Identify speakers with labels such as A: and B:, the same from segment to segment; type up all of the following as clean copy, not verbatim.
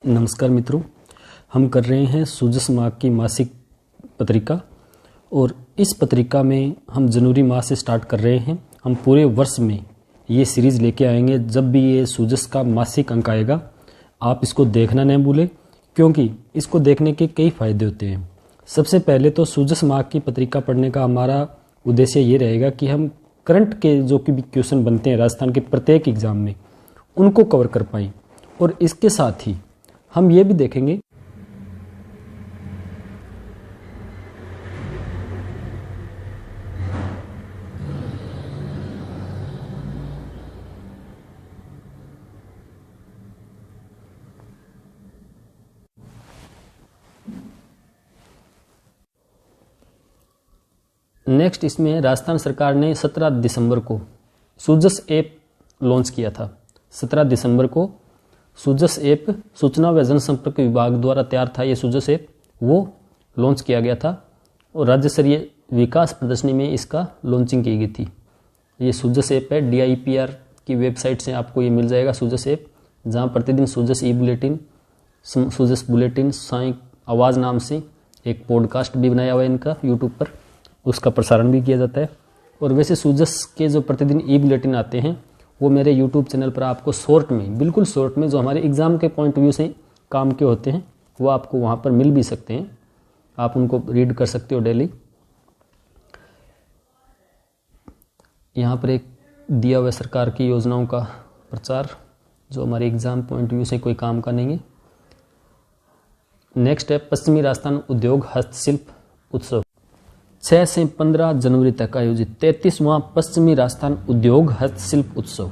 A: नमस्कार मित्रों, हम कर रहे हैं सूजस माह की मासिक पत्रिका और इस पत्रिका में हम जनवरी माह से स्टार्ट कर रहे हैं। हम पूरे वर्ष में ये सीरीज़ लेके आएंगे। जब भी ये सूजस का मासिक अंक आएगा आप इसको देखना नहीं भूलें, क्योंकि इसको देखने के कई फ़ायदे होते हैं। सबसे पहले तो सूजस माह की पत्रिका पढ़ने का हमारा उद्देश्य ये रहेगा कि हम करंट के जो कि भी क्वेश्चन बनते हैं राजस्थान के प्रत्येक एग्ज़ाम में उनको कवर कर पाएँ। और इसके साथ ही हम ये भी देखेंगे नेक्स्ट इसमें राजस्थान सरकार ने 17 दिसंबर को सूजस ऐप लॉन्च किया था। 17 दिसंबर को सूजस ऐप सूचना व जनसंपर्क विभाग द्वारा तैयार था। ये सूजस ऐप वो लॉन्च किया गया था और राज्य स्तरीय विकास प्रदर्शनी में इसका लॉन्चिंग की गई थी। ये सूजस ऐप है, DIPR की वेबसाइट से आपको ये मिल जाएगा सूजस ऐप, जहाँ प्रतिदिन सूजस बुलेटिन, सूजस बुलेटिन साई आवाज़ नाम से एक पॉडकास्ट भी बनाया हुआ है इनका यूट्यूब पर, उसका प्रसारण भी किया जाता है। और वैसे सूजस के जो प्रतिदिन बुलेटिन आते हैं वो मेरे YouTube चैनल पर आपको शॉर्ट में, बिल्कुल शॉर्ट में, जो हमारे एग्ज़ाम के पॉइंट ऑफ व्यू से काम के होते हैं वो आपको वहाँ पर मिल भी सकते हैं। आप उनको रीड कर सकते हो डेली। यहाँ पर एक दिया हुआ सरकार की योजनाओं का प्रचार जो हमारे एग्ज़ाम पॉइंट ऑफ व्यू से कोई काम का नहीं है। नेक्स्ट है पश्चिमी राजस्थान उद्योग हस्तशिल्प उत्सव। 6 से 15 जनवरी तक आयोजित 33वां पश्चिमी राजस्थान उद्योग हस्तशिल्प उत्सव,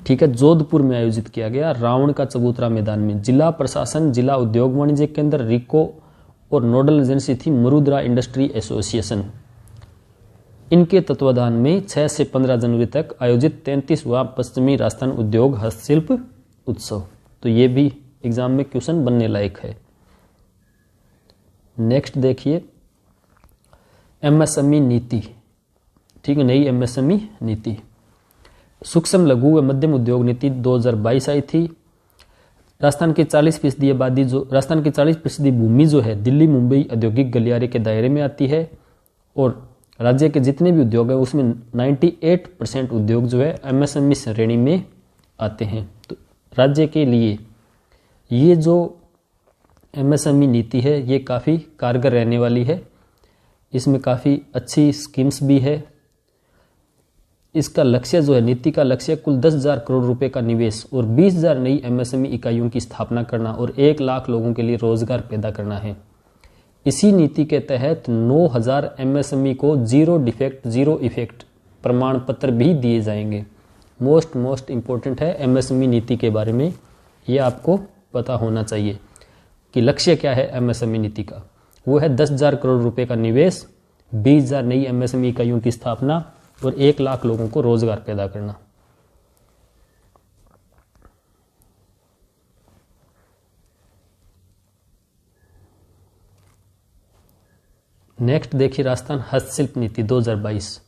A: ठीक है, जोधपुर में आयोजित किया गया। रावण का चबूतरा मैदान में जिला प्रशासन, जिला उद्योग वाणिज्य केंद्र, रिको और नोडल एजेंसी थी मरुद्रा इंडस्ट्री एसोसिएशन। इनके तत्वाधान में 6 से 15 जनवरी तक आयोजित 33वां पश्चिमी राजस्थान उद्योग हस्तशिल्प उत्सव। तो ये भी एग्जाम में क्वेश्चन बनने लायक है। नेक्स्ट देखिए MSME नीति, ठीक है, नई MSME नीति। सूक्ष्म लघु व मध्यम उद्योग नीति 2022 आई थी। राजस्थान की 40% आबादी, जो राजस्थान की 40% भूमि जो है दिल्ली मुंबई औद्योगिक गलियारे के दायरे में आती है और राज्य के जितने भी उद्योग है उसमें 98% उद्योग जो है MSME श्रेणी में आते हैं। तो राज्य के लिए ये जो MSME नीति है ये काफ़ी कारगर रहने वाली है। इसमें काफ़ी अच्छी स्कीम्स भी है। इसका लक्ष्य जो है, नीति का लक्ष्य कुल 10,000 करोड़ रुपए का निवेश और 20,000 नई MSME इकाइयों की स्थापना करना और 1 लाख लोगों के लिए रोजगार पैदा करना है। इसी नीति के तहत 9,000 MSME को जीरो डिफेक्ट जीरो इफेक्ट प्रमाण पत्र भी दिए जाएंगे। मोस्ट इम्पोर्टेंट है MSME नीति के बारे में, ये आपको पता होना चाहिए कि लक्ष्य क्या है MSME नीति का। वो है 10,000 करोड़ रुपए का निवेश, 20,000 नई MSME इकाइयों की स्थापना और 1 लाख लोगों को रोजगार पैदा करना। नेक्स्ट देखिए राजस्थान हस्तशिल्प नीति 2022।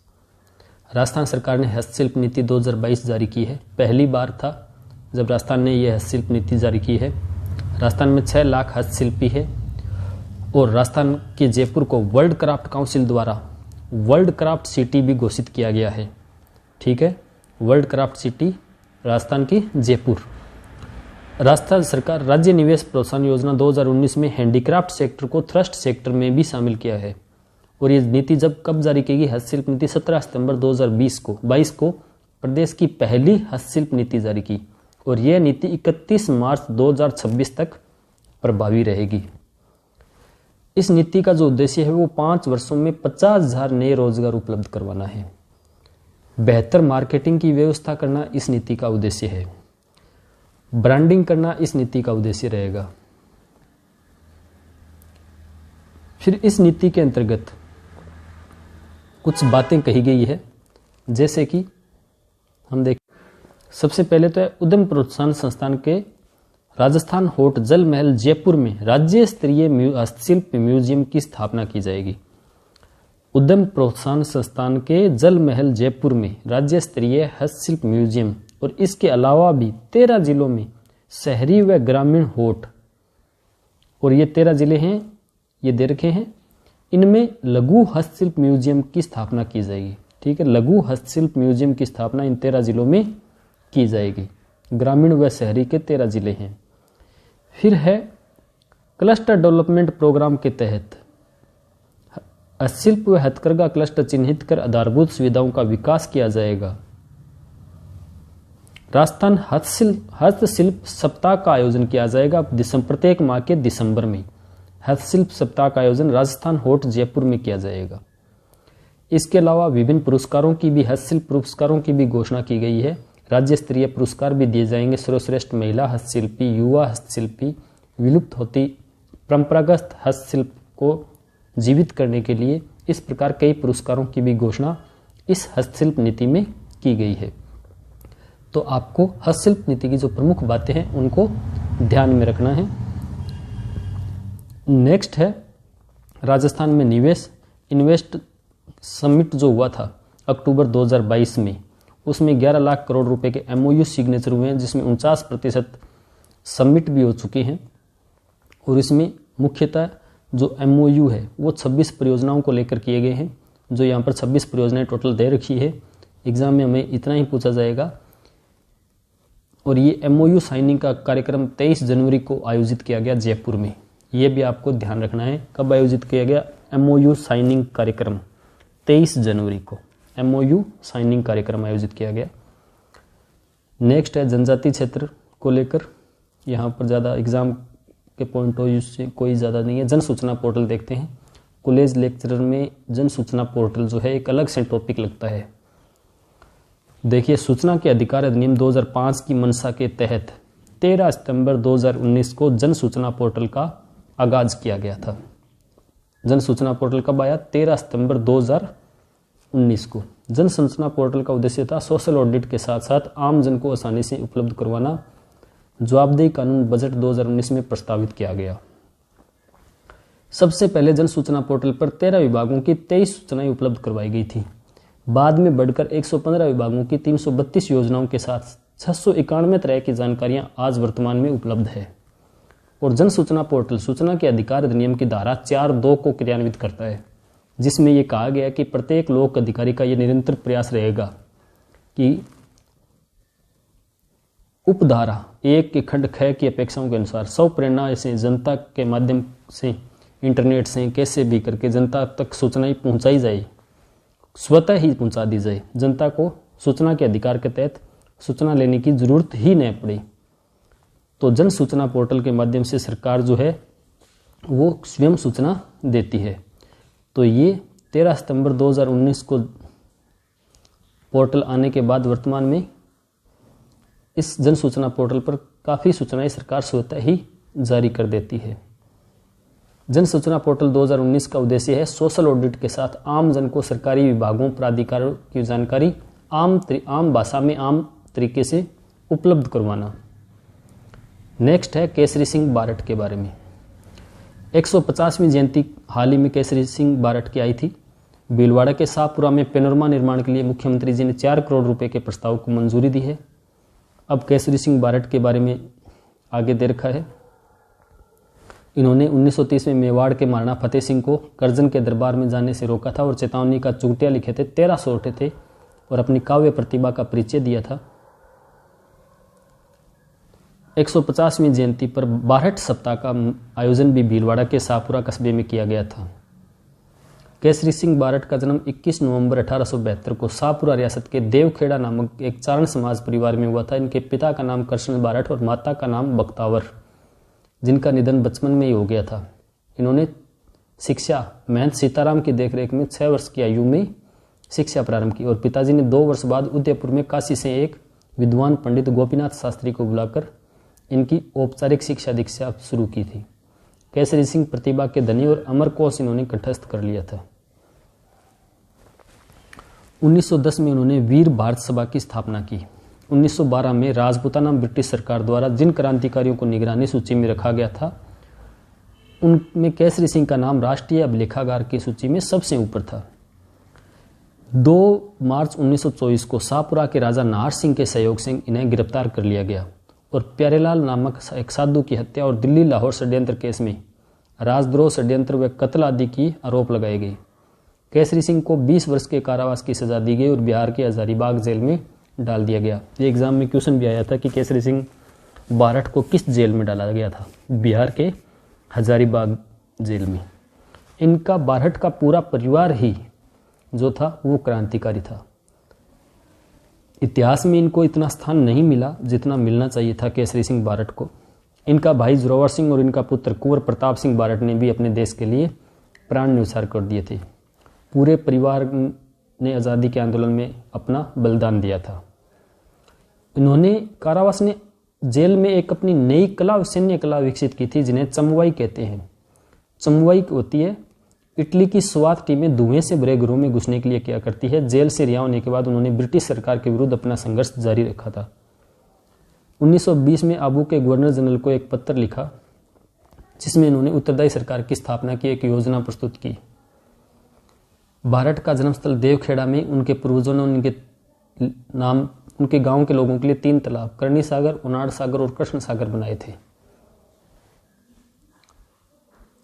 A: राजस्थान सरकार ने हस्तशिल्प नीति 2022 जारी की है। पहली बार था जब राजस्थान ने यह हस्तशिल्प नीति जारी की है। राजस्थान में 6 लाख हस्तशिल्पी है और राजस्थान के जयपुर को वर्ल्ड क्राफ्ट काउंसिल द्वारा वर्ल्ड क्राफ्ट सिटी भी घोषित किया गया है, ठीक है। वर्ल्ड क्राफ्ट सिटी राजस्थान की जयपुर। राजस्थान सरकार राज्य निवेश प्रोत्साहन योजना 2019 में हैंडीक्राफ्ट सेक्टर को थ्रस्ट सेक्टर में भी शामिल किया है। और ये नीति जब कब जारी की गई, हस्तशिल्प नीति 17 सितंबर 2022 को प्रदेश की पहली हस्तशिल्प नीति जारी की और यह नीति 31 मार्च 2026 तक प्रभावी रहेगी। इस नीति का जो उद्देश्य है वो 5 वर्षों में 50,000 नए रोजगार उपलब्ध करवाना है। बेहतर मार्केटिंग की व्यवस्था करना इस नीति का उद्देश्य है। ब्रांडिंग करना इस नीति का उद्देश्य रहेगा। फिर इस नीति के अंतर्गत कुछ बातें कही गई है, जैसे कि हम देखें, सबसे पहले तो है उद्यम प्रोत्साहन संस्थान के राजस्थान होट जल महल जयपुर में राज्य स्तरीय हस्तशिल्प म्यूजियम की स्थापना की जाएगी। उद्यम प्रोत्साहन संस्थान के जल महल जयपुर में राज्य स्तरीय हस्तशिल्प म्यूजियम और इसके अलावा भी 13 जिलों में शहरी व ग्रामीण होठ और ये 13 जिले हैं, ये दे रखे हैं। इनमें लघु हस्तशिल्प म्यूजियम की स्थापना की जाएगी। ठीक है, लघु हस्तशिल्प म्यूजियम की स्थापना इन 13 जिलों में की जाएगी। ग्रामीण व शहरी के 13 जिले हैं। फिर है क्लस्टर डेवलपमेंट प्रोग्राम के तहत हस्तशिल्प व हथकरघा क्लस्टर चिन्हित कर आधारभूत सुविधाओं का विकास किया जाएगा। राजस्थान हस्तशिल्प सप्ताह का आयोजन किया जाएगा प्रत्येक माह के दिसंबर में। हस्तशिल्प सप्ताह का आयोजन राजस्थान होट जयपुर में किया जाएगा। इसके अलावा विभिन्न पुरस्कारों की भी, हस्तशिल्प पुरस्कारों की भी घोषणा की गई है। राज्य स्तरीय पुरस्कार भी दिए जाएंगे। सर्वश्रेष्ठ महिला हस्तशिल्पी, युवा हस्तशिल्पी, विलुप्त होती परंपरागत हस्तशिल्प को जीवित करने के लिए, इस प्रकार कई पुरस्कारों की भी घोषणा इस हस्तशिल्प नीति में की गई है। तो आपको हस्तशिल्प नीति की जो प्रमुख बातें हैं उनको ध्यान में रखना है। नेक्स्ट है राजस्थान में निवेश इन्वेस्ट समिट जो हुआ था अक्टूबर 2022 में, उसमें 11 लाख करोड़ रुपए के MOU सिग्नेचर हुए हैं, जिसमें 49% सबमिट भी हो चुके हैं। और इसमें मुख्यतः जो MOU है वो 26 परियोजनाओं को लेकर किए गए हैं। जो यहाँ पर 26 परियोजनाएं टोटल दे रखी है। एग्जाम में हमें इतना ही पूछा जाएगा। और ये MOU साइनिंग का कार्यक्रम 23 जनवरी को आयोजित किया गया जयपुर में। ये भी आपको ध्यान रखना है, कब आयोजित किया गया MOU साइनिंग कार्यक्रम, 23 जनवरी को MOU साइनिंग कार्यक्रम आयोजित किया गया। नेक्स्ट है जनजाति क्षेत्र को लेकर, यहाँ पर ज़्यादा एग्जाम के पॉइंट ऑफ व्यू से कोई ज़्यादा नहीं है। जन सूचना पोर्टल देखते हैं। कॉलेज लेक्चरर में जन सूचना पोर्टल जो है एक अलग से टॉपिक लगता है। देखिए, सूचना के अधिकार अधिनियम 2005 की मंशा के तहत 13 सितंबर 2019 को जन सूचना पोर्टल का आगाज किया गया था। जन सूचना पोर्टल कब आया? 13 सितंबर 2019 को। जन सूचना पोर्टल का उद्देश्य था सोशल ऑडिट के साथ साथ आम जन को आसानी से उपलब्ध करवाना। जवाबदेही कानून बजट 2019 में प्रस्तावित किया गया। सबसे पहले जन सूचना पोर्टल पर 13 विभागों की 23 सूचनाएं उपलब्ध करवाई गई थी। बाद में बढ़कर 115 विभागों की 332 योजनाओं के साथ 691 तरह की जानकारियां आज वर्तमान में उपलब्ध है। और जन सूचना पोर्टल सूचना के अधिकार अधिनियम की धारा 4(2) को क्रियान्वित करता है, जिसमें यह कहा गया कि प्रत्येक लोक अधिकारी का यह निरंतर प्रयास रहेगा कि उपधारा 1 के खंड ख की अपेक्षाओं के अनुसार सब प्रेरणा से जनता के माध्यम से, इंटरनेट से कैसे भी करके जनता तक सूचनाएं पहुंचाई जाए, स्वतः ही पहुंचा दी जाए। जनता को सूचना के अधिकार के तहत सूचना लेने की जरूरत ही न पड़े। तो जन सूचना पोर्टल के माध्यम से सरकार जो है वो स्वयं सूचना देती है। तो ये 13 सितंबर 2019 को पोर्टल आने के बाद वर्तमान में इस जन सूचना पोर्टल पर काफ़ी सूचनाएं सरकार स्वतः ही जारी कर देती है। जन सूचना पोर्टल 2019 का उद्देश्य है सोशल ऑडिट के साथ आम जन को सरकारी विभागों प्राधिकारों की जानकारी आम भाषा में आम तरीके से उपलब्ध करवाना। नेक्स्ट है केसरी सिंह बारट के बारे में। 150वीं जयंती हाल ही में केसरी सिंह बारट की आई थी। भीलवाड़ा के शाहपुरा में पेनोरमा निर्माण के लिए मुख्यमंत्री जी ने 4 करोड़ रुपए के प्रस्ताव को मंजूरी दी है। अब केसरी सिंह बारट के बारे में आगे दे रखा है। इन्होंने 1930 में मेवाड़ के महाराणा फतेह सिंह को करजन के दरबार में जाने से रोका था और चेतावनी का चुगटिया लिखे थे, 13 सोटे थे और अपनी काव्य प्रतिभा का परिचय दिया था। 150वीं जयंती पर बारट सप्ताह का आयोजन भी भीलवाड़ा के शाहपुरा कस्बे में किया गया था। केसरी सिंह बारट का जन्म 21 नवंबर 1872 को शाहपुरा रियासत के देवखेड़ा नामक एक चारण समाज परिवार में हुआ था। इनके पिता का नाम कृष्ण बारट और माता का नाम बख्तावर, जिनका निधन बचपन में ही हो गया था। इन्होंने शिक्षा महंत सीताराम की देखरेख में 6 वर्ष की आयु में शिक्षा प्रारंभ की और पिताजी ने 2 वर्ष बाद उदयपुर में काशी से एक विद्वान पंडित गोपीनाथ शास्त्री को बुलाकर इनकी औपचारिक शिक्षा दीक्षा शुरू की थी। केसरी सिंह प्रतिभा के धनी और अमर कोश इन्होंने कंठस्थ कर लिया था। 1910 में उन्होंने वीर भारत सभा की स्थापना की। 1912 में राजपूताना ब्रिटिश सरकार द्वारा जिन क्रांतिकारियों को निगरानी सूची में रखा गया था उनमें केसरी सिंह का नाम राष्ट्रीय अभिलेखागार की सूची में सबसे ऊपर था। 2 मार्च 1924 को शाहपुरा के राजा नाहर सिंह के सहयोग से इन्हें गिरफ्तार कर लिया गया और प्यारेलाल नामक एक साधु की हत्या और दिल्ली लाहौर षड्यंत्र केस में राजद्रोह, षड्यंत्र व कत्ल आदि की आरोप लगाए गए। केसरी सिंह को 20 वर्ष के कारावास की सजा दी गई और बिहार के हजारीबाग जेल में डाल दिया गया। ये एग्जाम में क्वेश्चन भी आया था कि केसरी सिंह बारठ को किस जेल में डाला गया था? बिहार के हजारीबाग जेल में। इनका बारठ का पूरा परिवार ही जो था वो क्रांतिकारी था। इतिहास में इनको इतना स्थान नहीं मिला जितना मिलना चाहिए था केसरी सिंह बारठ को। इनका भाई जोरावर सिंह और इनका पुत्र कुंवर प्रताप सिंह बारठ ने भी अपने देश के लिए प्राण न्यौछावर कर दिए थे। पूरे परिवार ने आज़ादी के आंदोलन में अपना बलिदान दिया था। इन्होंने कारावास ने जेल में एक अपनी नई कला, सैन्य कला विकसित की थी जिन्हें चमवाई कहते हैं। चमवाई होती है इटली की स्वात टीमें धुएं से भरे घरों में घुसने के लिए क्या करती है। जेल से रिहा होने के बाद उन्होंने ब्रिटिश सरकार के विरुद्ध अपना संघर्ष जारी रखा था। 1920 में आबू के गवर्नर जनरल को एक पत्र लिखा जिसमें इन्होंने उत्तरदायी सरकार की स्थापना की एक योजना प्रस्तुत की। बारठ का जन्मस्थल देवखेड़ा में उनके पूर्वजों ने उनके नाम उनके गांव के लोगों के लिए 3 तालाब करणी सागर, उनाड़ सागर और कृष्ण सागर बनाए थे।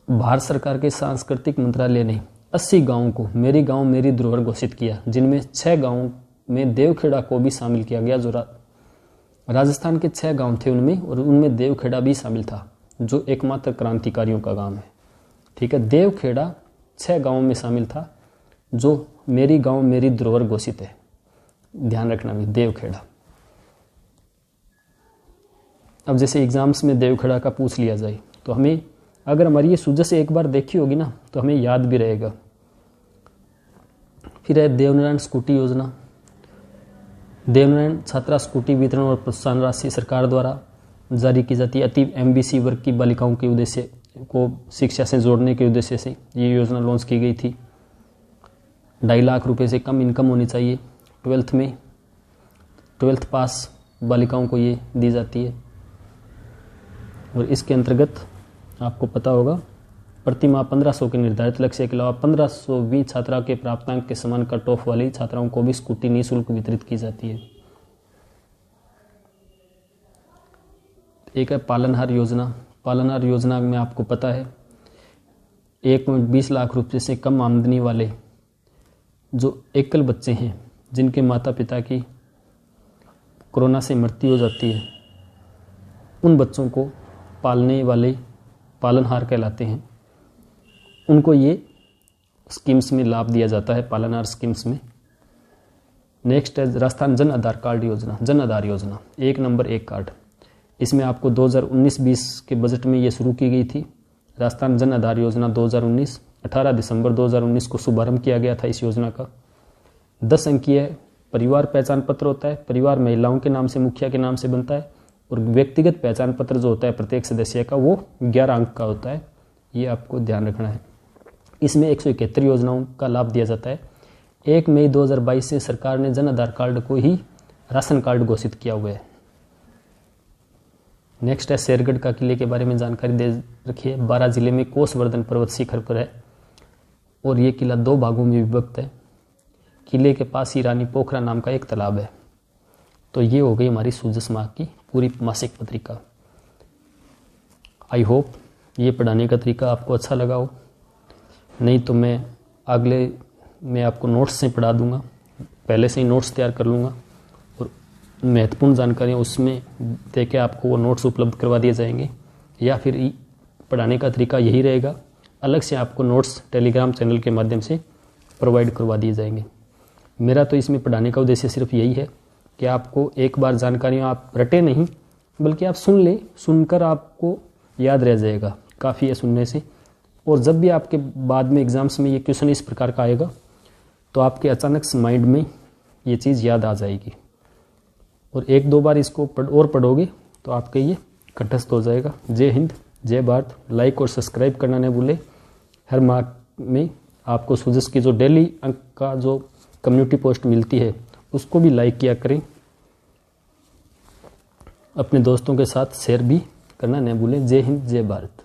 A: भारत सरकार के सांस्कृतिक मंत्रालय ने 80 गांवों को मेरी गांव मेरी धरोहर घोषित किया, जिनमें 6 गांवों में देवखेड़ा को भी शामिल किया गया। जो राजस्थान के 6 गांव थे उनमें, और उनमें देवखेड़ा भी शामिल था जो एकमात्र क्रांतिकारियों का गांव है। ठीक है, देवखेड़ा 6 गांवों में शामिल था जो मेरी गांव मेरी धरोहर घोषित है। ध्यान रखना भी, देवखेड़ा। अब जैसे एग्जाम्स में देवखेड़ा का पूछ लिया जाए तो हमें, अगर हमारी ये सूझ से एक बार देखी होगी ना तो हमें याद भी रहेगा। फिर है देवनारायण स्कूटी योजना। देवनारायण छात्रा स्कूटी वितरण और प्रोत्साहन राशि सरकार द्वारा जारी की जाती है। अति MBC वर्ग की बालिकाओं के उद्देश्य को शिक्षा से जोड़ने के उद्देश्य से ये योजना लॉन्च की गई थी। 2.5 लाख रुपए से कम इनकम होनी चाहिए। 12th पास बालिकाओं को ये दी जाती है। और इसके अंतर्गत आपको पता होगा प्रति माह 1500 के निर्धारित लक्ष्य के अलावा 1520 छात्रा के प्राप्तांक के समान कट ऑफ वाली छात्राओं को भी स्कूटी निःशुल्क वितरित की जाती है। एक है पालनहार योजना। पालनहार योजना में आपको पता है 1.20 लाख रुपये से कम आमदनी वाले जो एकल बच्चे हैं जिनके माता पिता की कोरोना से मृत्यु हो जाती है, उन बच्चों को पालने वाले पालनहार कहलाते हैं। उनको ये स्कीम्स में लाभ दिया जाता है, पालनहार स्कीम्स में। नेक्स्ट है राजस्थान जन आधार कार्ड योजना। जन आधार योजना 1 नंबर 1 कार्ड। इसमें आपको 2019-20 के बजट में ये शुरू की गई थी। राजस्थान जन आधार योजना 2019 18 दिसंबर 2019 को शुभारंभ किया गया था। इस योजना का 10 अंकीय परिवार पहचान पत्र होता है। परिवार महिलाओं के नाम से, मुखिया के नाम से बनता है, और व्यक्तिगत पहचान पत्र जो होता है प्रत्येक सदस्य का वो 11 अंक का होता है। ये आपको ध्यान रखना है। इसमें 171 योजनाओं का लाभ दिया जाता है। 1 मई 2022 से सरकार ने जन आधार कार्ड को ही राशन कार्ड घोषित किया हुआ है। नेक्स्ट है शेरगढ़ का किले के बारे में जानकारी दे रखी है। 12 जिले में कोसवर्धन पर्वत शिखर पर है और ये किला 2 भागों में विभक्त है। किले के पास ही रानी पोखरा नाम का एक तालाब है। तो ये हो गई हमारी सूझस माह की पूरी मासिक पत्रिका। आई होप ये पढ़ाने का तरीका आपको अच्छा लगा हो। नहीं तो मैं अगले में आपको नोट्स से पढ़ा दूंगा, पहले से ही नोट्स तैयार कर लूँगा और महत्वपूर्ण जानकारियाँ उसमें दे के आपको वो नोट्स उपलब्ध करवा दिए जाएंगे, या फिर पढ़ाने का तरीका यही रहेगा, अलग से आपको नोट्स टेलीग्राम चैनल के माध्यम से प्रोवाइड करवा दिए जाएंगे। मेरा तो इसमें पढ़ाने का उद्देश्य सिर्फ यही है कि आपको एक बार जानकारियाँ आप रटे नहीं बल्कि आप सुन ले, सुनकर आपको याद रह जाएगा, काफ़ी है सुनने से। और जब भी आपके बाद में एग्ज़ाम्स में ये क्वेश्चन इस प्रकार का आएगा तो आपके अचानक से माइंड में ये चीज़ याद आ जाएगी, और 1-2 बार इसको पढ़ोगे तो आपके ये कंठस्थ हो जाएगा। जय हिंद, जय भारत। लाइक और सब्सक्राइब करना न भूलें। हर माह में आपको सूझस की जो डेली अंक का जो कम्युनिटी पोस्ट मिलती है उसको भी लाइक किया करें। अपने दोस्तों के साथ शेयर भी करना न भूलें। जय हिंद, जय भारत।